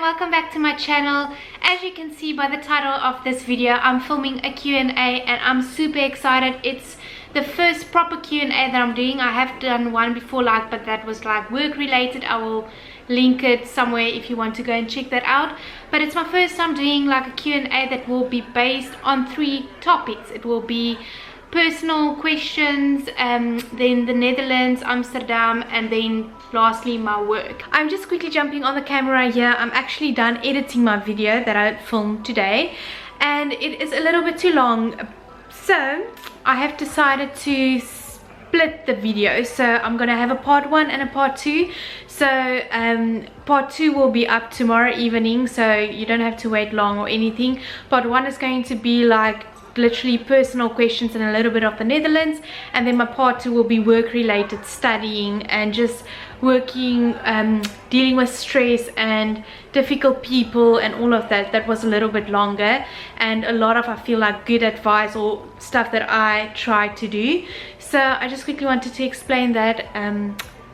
welcome back to my channel. As you can see by the title of this video, I'm filming a Q&A and I'm super excited. It's the first proper Q&A that I'm doing. I have done one before, but that was work related. I will link it somewhere if you want to go and check that out. But it's my first time doing a Q&A that will be based on 3 topics. It will be personal questions, then the Netherlands, Amsterdam, and then lastly my work. I'm just quickly jumping on the camera here. I'm actually done editing my video that I filmed today, and it is a little bit too long, so I have decided to split the video. So I'm gonna have a part 1 and a part 2. So part 2 will be up tomorrow evening, so you don't have to wait long or anything. Part 1 is going to be literally personal questions and a little bit of the Netherlands, and then my part 2 will be work related, studying and just working, dealing with stress and difficult people and all of that. That was a little bit longer and a lot of, I feel good advice or stuff that I try to do. So I just quickly wanted to explain that.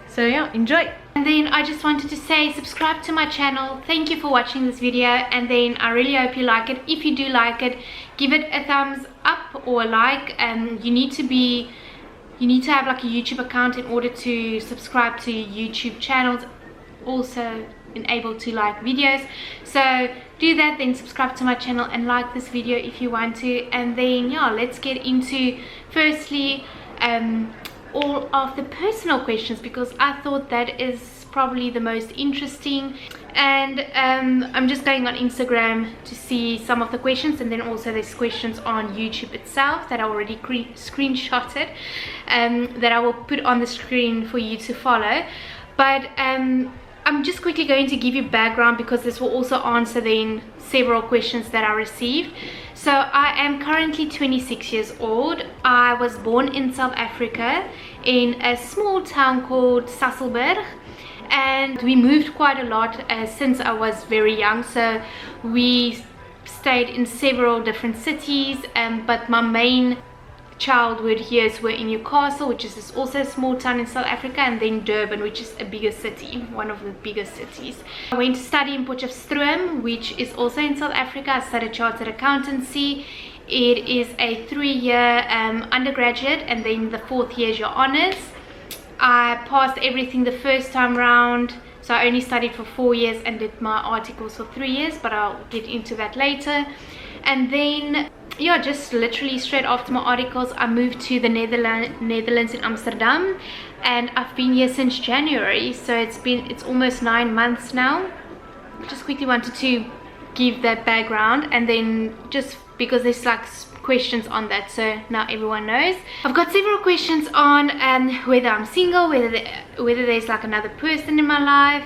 So yeah, enjoy. And then I just wanted to say, subscribe to my channel. Thank you for watching this video, and then I really hope you like it. If you do like it, give it a thumbs up or a like. You need to have a YouTube account in order to subscribe to YouTube channels, also enable to like videos. So do that, then subscribe to my channel and like this video if you want to. And then yeah, let's get into firstly all of the personal questions, because I thought that is probably the most interesting. And I'm just going on Instagram to see some of the questions, and then also there's questions on YouTube itself that I already screenshotted, that I will put on the screen for you to follow. But I'm just quickly going to give you background, because this will also answer then several questions that I received. So I am currently 26 years old. I was born in South Africa in a small town called Sasolburg, and we moved quite a lot since I was very young. So we stayed in several different cities, but my main childhood years were in Newcastle, which is also a small town in South Africa, and then Durban, which is a bigger city, one of the biggest cities. I went to study in Potchefstroom, which is also in South Africa. I studied chartered accountancy. It is a 3-year undergraduate, and then the 4th year is your honours. I passed everything the first time round, so I only studied for 4 years and did my articles for 3 years, but I'll get into that later. And then yeah, just literally straight after my articles, I moved to the Netherlands in Amsterdam, and I've been here since January, so it's almost 9 months now. Just quickly wanted to give that background, and then just because there's questions on that, so now everyone knows. I've got several questions on whether I'm single, whether there's another person in my life,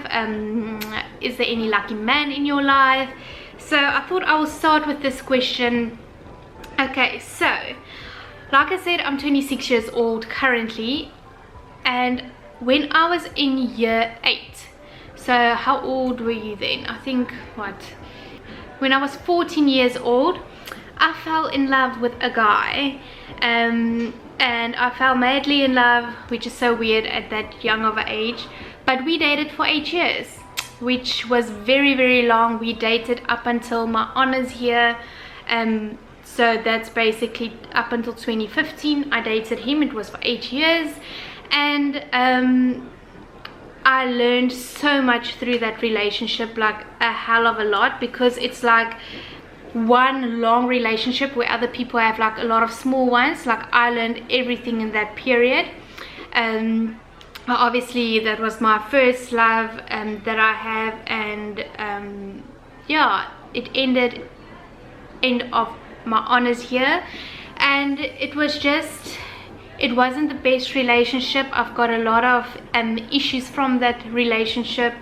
is there any lucky man in your life. So I thought I will start with this question. Okay, so like I said, I'm 26 years old currently, and when I was in year 8, so how old were you then? I think when I was 14 years old, I fell in love with a guy, and I fell madly in love, which is so weird at that young of an age. But we dated for 8 years, which was very, very long. We dated up until my honours here, so that's basically up until 2015 I dated him. It was for 8 years, and I learned so much through that relationship, a hell of a lot, because it's one long relationship where other people have a lot of small ones. I learned everything in that period. Obviously that was my first love that I have, and yeah, it ended end of my honours here, and it wasn't the best relationship. I've got a lot of issues from that relationship.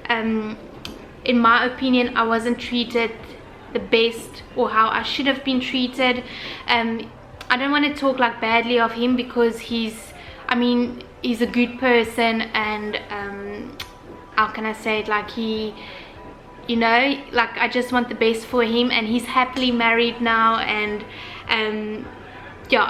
In my opinion, I wasn't treated the best or how I should have been treated. I don't want to talk badly of him, because he's a good person, and how can I say it, he, I just want the best for him, and he's happily married now, and yeah,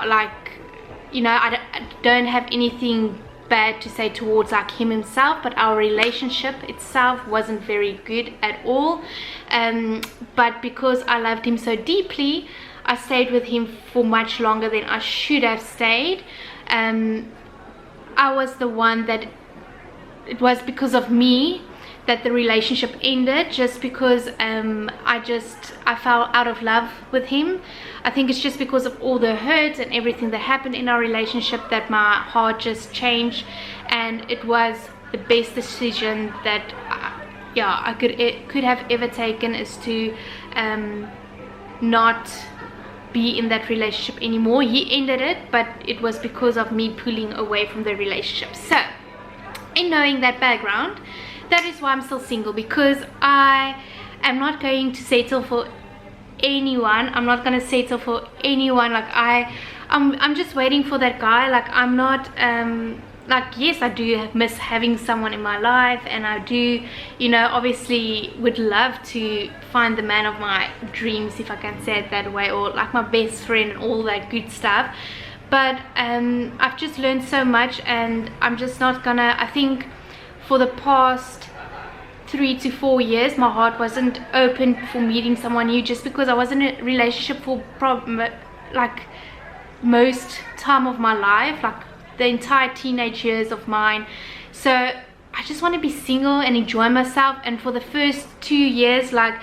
I don't have anything bad to say towards like him himself, but our relationship itself wasn't very good at all. But because I loved him so deeply, I stayed with him for much longer than I should have stayed. I was the one that, it was because of me that the relationship ended, just because I fell out of love with him. I think it's just because of all the hurt and everything that happened in our relationship that my heart just changed, and it was the best decision that I could have ever taken, is to not be in that relationship anymore. He ended it, but it was because of me pulling away from the relationship. So in knowing that background, that is why I'm still single, because I am not going to settle for anyone. I'm not going to settle for anyone. Like I'm just waiting for that guy. Like I'm not like, yes, I do miss having someone in my life, and I do, you know, obviously would love to find the man of my dreams, if I can say it that way, or like my best friend and all that good stuff. But I've just learned so much, and I'm just not gonna, I think for the past 3 to 4 years my heart wasn't open for meeting someone new, just because I was in a relationship for like most time of my life, like the entire teenage years of mine. So I just want to be single and enjoy myself. And for the first 2 years, like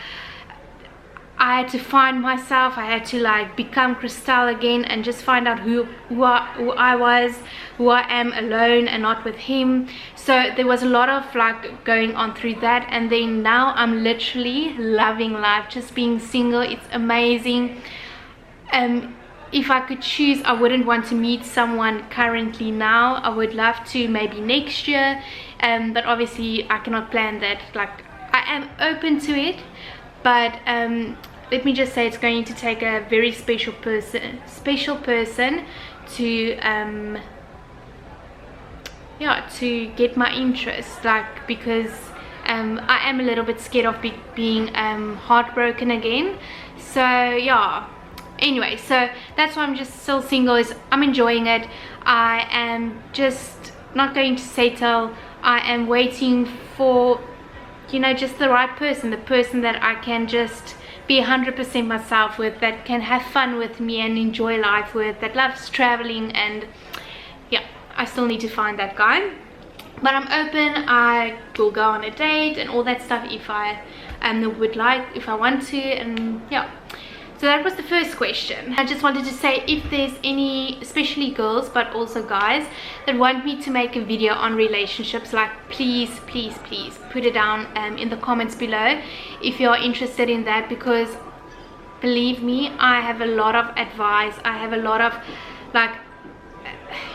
I had to find myself. I had to like become Crystal again, and just find out who I was, who I am alone and not with him. So there was a lot of like going on through that, and then now I'm literally loving life, just being single. It's amazing. If I could choose, I wouldn't want to meet someone currently now. I would love to maybe next year, but obviously I cannot plan that. Like I am open to it, but let me just say it's going to take a very special person to to get my interest, like, because I am a little bit scared of being heartbroken again. So yeah, anyway, so that's why I'm just still single. Is I'm enjoying it. I am just not going to settle. I am waiting for, you know, just the right person, the person that I can just be 100% myself with, that can have fun with me and enjoy life with, that loves traveling. And yeah, I still need to find that guy, but I'm open. I will go on a date and all that stuff if I would like, if I want to. And yeah, so that was the first question. I just wanted to say, if there's any, especially girls but also guys, that want me to make a video on relationships, like please put it down in the comments below if you're interested in that, because believe me, I have a lot of advice. I have a lot of, like,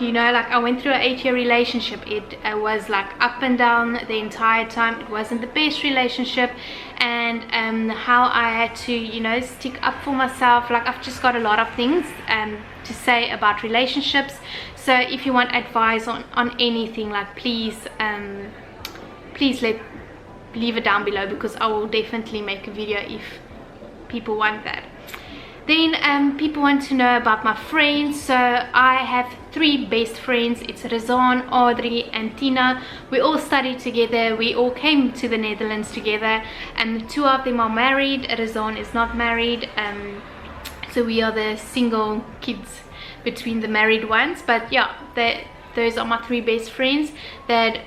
you know, like I went through an 8-year relationship. It was like up and down the entire time. It wasn't the best relationship, and how I had to, you know, stick up for myself. Like I've just got a lot of things to say about relationships. So if you want advice on anything, like please leave it down below, because I will definitely make a video if people want that. Then people want to know about my friends. So I have 3 best friends. It's Rizan, Audrey and Tina. We all studied together. We all came to the Netherlands together, and 2 of them are married. Rizan is not married. So we are the single kids between the married ones. But yeah, those are my 3 best friends that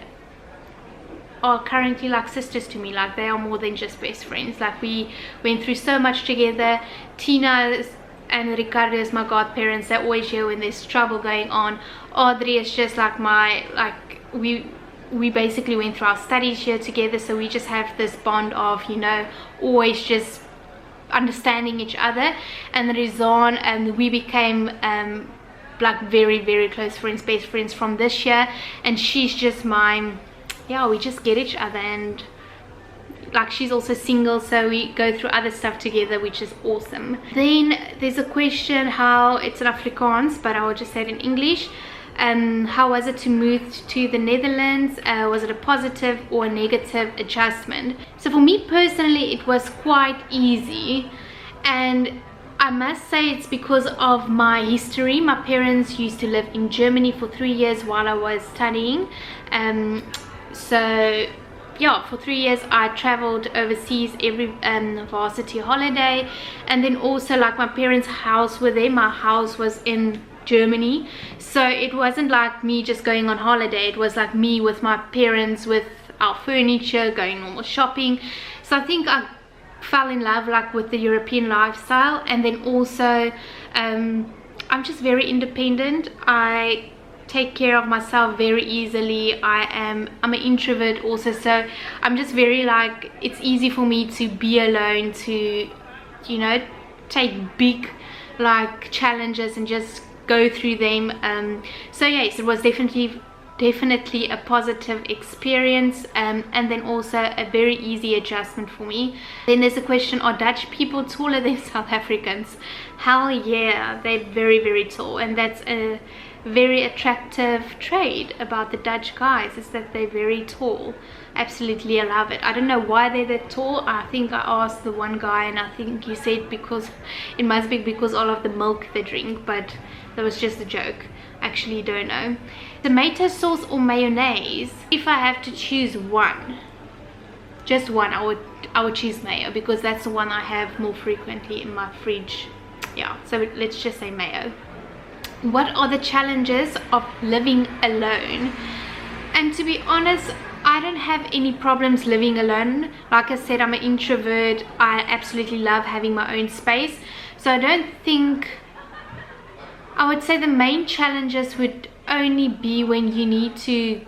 are currently like sisters to me. Like they are more than just best friends. Like we went through so much together. Tina and Ricardo is my godparents. They're always here when there's trouble going on. Audrey is just like my, like we basically went through our studies here together, so we just have this bond of, you know, always just understanding each other. And Rizan, and we became like very close friends, best friends from this year, and she's just my, yeah, we just get each other. And like she's also single, so we go through other stuff together, which is awesome. Then there's a question, how, it's in Afrikaans but I will just say it in English. How was it to move to the Netherlands? Was it a positive or a negative adjustment? So for me personally, it was quite easy, and I must say it's because of my history. My parents used to live in Germany for 3 years while I was studying. So yeah, for 3 years I traveled overseas every varsity holiday. And then also, like, my parents' house were there. My house was in Germany, so it wasn't like me just going on holiday. It was like me with my parents, with our furniture, going normal shopping. So I think I fell in love, like, with the European lifestyle. And then also I'm just very independent. I take care of myself very easily. I'm an introvert also, so I'm just very, like, it's easy for me to be alone, to, you know, take big, like, challenges and just go through them. So yes, it was definitely a positive experience, and then also a very easy adjustment for me. Then there's a question, are Dutch people taller than South Africans? Hell yeah, they're very tall, and that's a very attractive trait about the Dutch guys, is that they're very tall. Absolutely, I love it. I don't know why they're that tall. I think I asked the one guy, and I think he said because it must be because all of the milk they drink, but that was just a joke. Actually don't know. Tomato sauce or mayonnaise? If I have to choose one, just one, I would choose mayo, because that's the one I have more frequently in my fridge. Yeah, so let's just say mayo. What are the challenges of living alone? And to be honest, I don't have any problems living alone. Like I said, I'm an introvert. I absolutely love having my own space, so I don't think, I would say the main challenges would only be when you need to,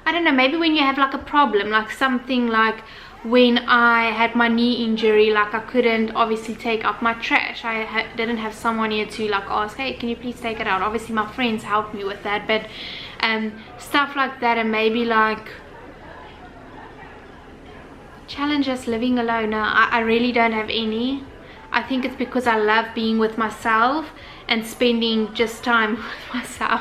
I don't know, maybe when you have like a problem, like something like when I had my knee injury, like I couldn't obviously take out my trash. I didn't have someone here to like ask, hey, can you please take it out? Obviously my friends helped me with that, but stuff like that. And maybe like challenges living alone, I really don't have any. I think it's because I love being with myself and spending just time with myself.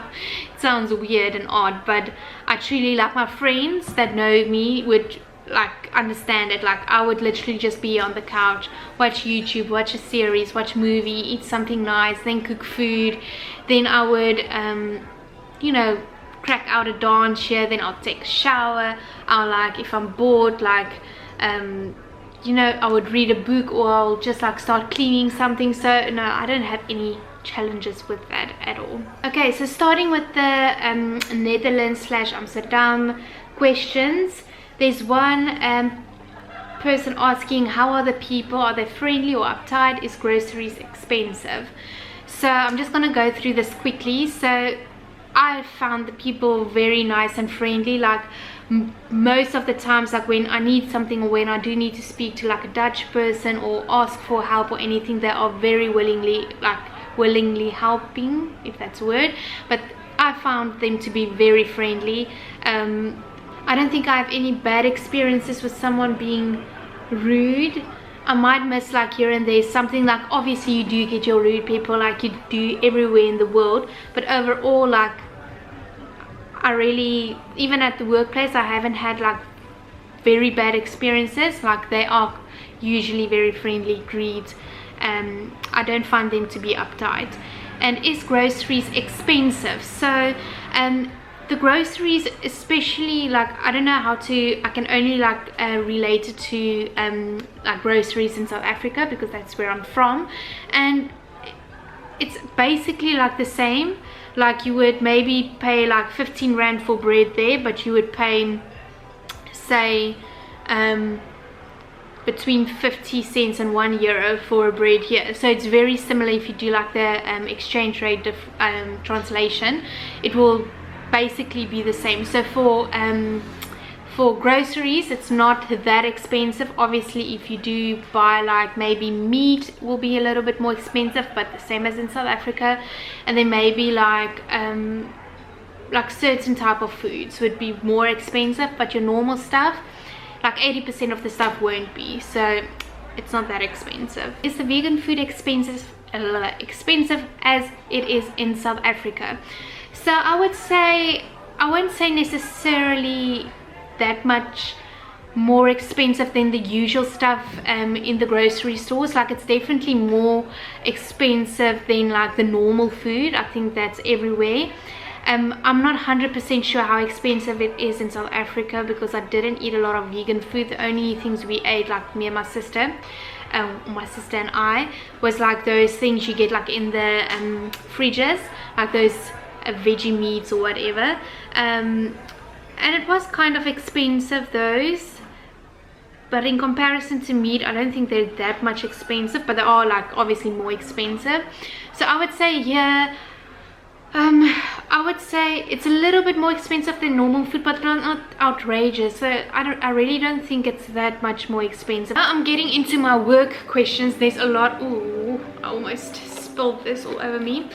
It sounds weird and odd, but I truly, like, my friends that know me would like understand it. Like, I would literally just be on the couch, watch YouTube, watch a series, watch movie, eat something nice, then cook food, then I would you know, crack out a dance here, then I'll take a shower. I'll, like, if I'm bored, like you know, I would read a book, or I'll just like start cleaning something. So no, I don't have any challenges with that at all. Okay, so starting with the Netherlands / Amsterdam questions, there's one person asking, how are the people, are they friendly or uptight, is groceries expensive? So I'm just gonna go through this quickly. So I found the people very nice and friendly. Like, most of the times, like when I need something, or when I do need to speak to like a Dutch person or ask for help or anything, they are very willingly helping, if that's a word. But I found them to be very friendly. I don't think I have any bad experiences with someone being rude. I might miss, like, here and there something, like, obviously you do get your rude people, like you do everywhere in the world, but overall, like, I really, even at the workplace, I haven't had like very bad experiences. Like, they are usually very friendly, greet. I don't find them to be uptight. And is groceries expensive? So the groceries, especially, like, I don't know how to, I can only like relate it to like groceries in South Africa, because that's where I'm from, and it's basically like the same. Like, you would maybe pay like 15 Rand for bread there, but you would pay, say, between 50 cents and €1 for a bread here. So it's very similar. If you do like the exchange rate translation, it will basically be the same. So for groceries, it's not that expensive. Obviously, if you do buy like maybe meat, it will be a little bit more expensive, but the same as in South Africa. And then maybe like certain type of foods would be more expensive, but your normal stuff, like 80% of the stuff won't be. So it's not that expensive. Is the vegan food expensive as it is in South Africa? So I would say, I won't say necessarily that much more expensive than the usual stuff in the grocery stores. Like, it's definitely more expensive than like the normal food. I think that's everywhere. I'm not 100% sure how expensive it is in South Africa, because I didn't eat a lot of vegan food. The only things we ate, like me and my sister and I, was like those things you get like in the fridges, like those veggie meats or whatever, and it was kind of expensive, those. But in comparison to meat, I don't think they're that much expensive, but they are like obviously more expensive. So I would say, yeah, I would say it's a little bit more expensive than normal food, but not outrageous. So I really don't think it's that much more expensive. Now I'm getting into my work questions. There's a lot. Ooh, I almost spilled this all over me.